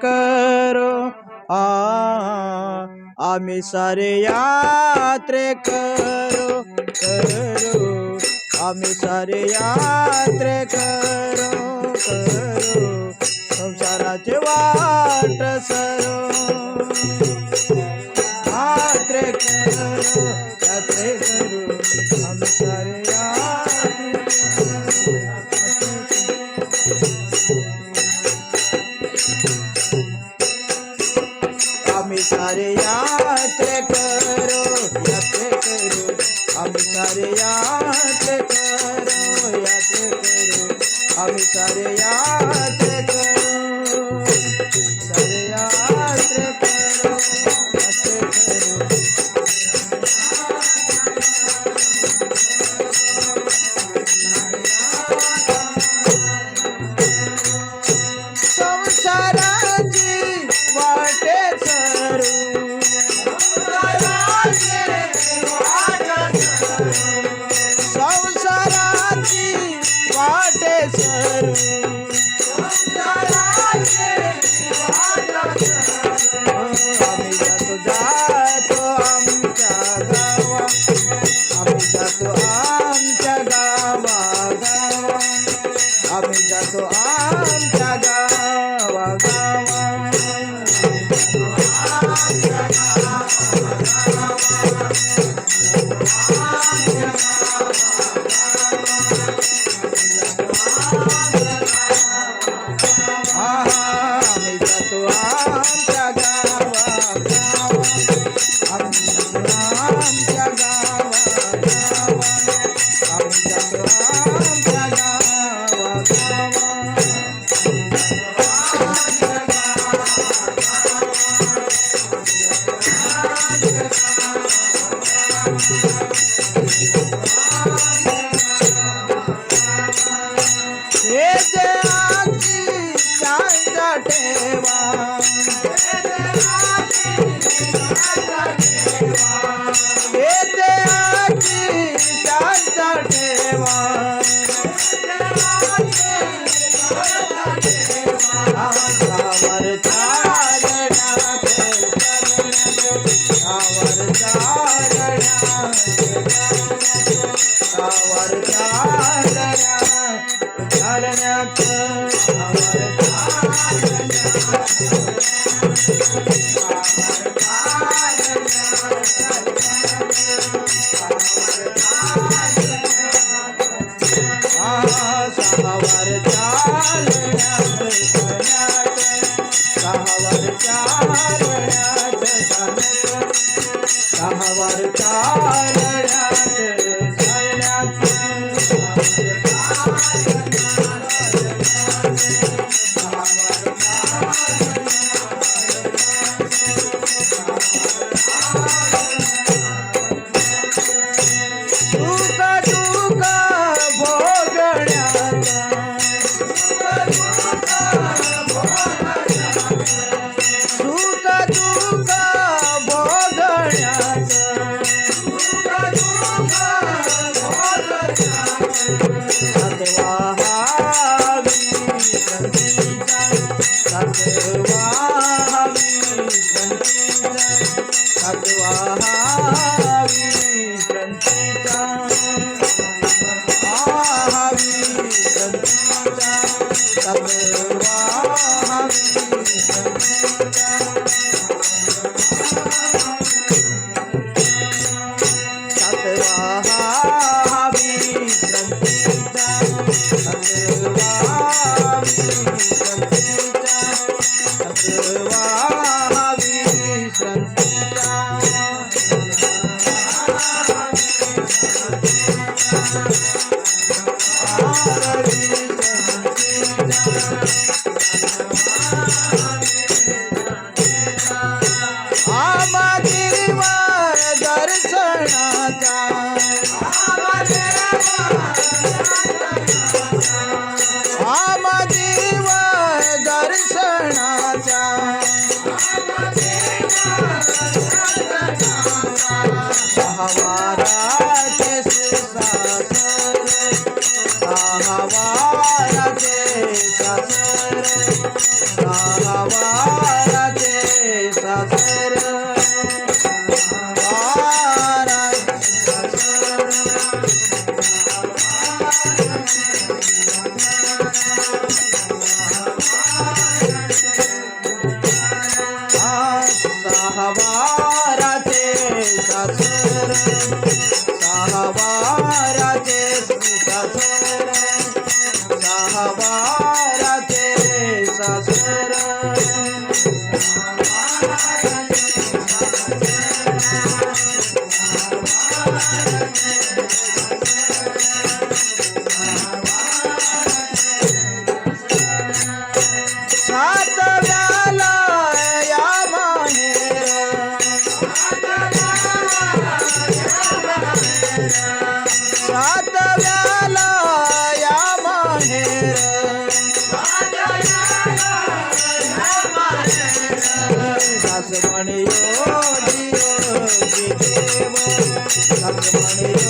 करो आम्ही सारे यात्रे करो आम्ही सारे यात्रे करो संसाराचे वाट सरो यात्रे करो आम्ही सारे आम्ही सारे यात्रे करो आम्ही सारे यात्रे करो आम्ही सारे यात्रे करो सारे यात्रे करो संसाराची वाटे सरू संसाराची वाटे सरू आम्ही जातो आमच्या गावा आम्ही जातो आमच्या गावा आम्ही जातो आमच्या गावा आम्ही जातो आमच्या गावा आम्ही जातो आमच्या गावा आम्ही जातो आमच्या गावा हे जे आजी चांदा ठेवा हे जे आजी चांदा ठेवा आवर चालण्यात आवर चालण्यात सहावर हवा म्हणे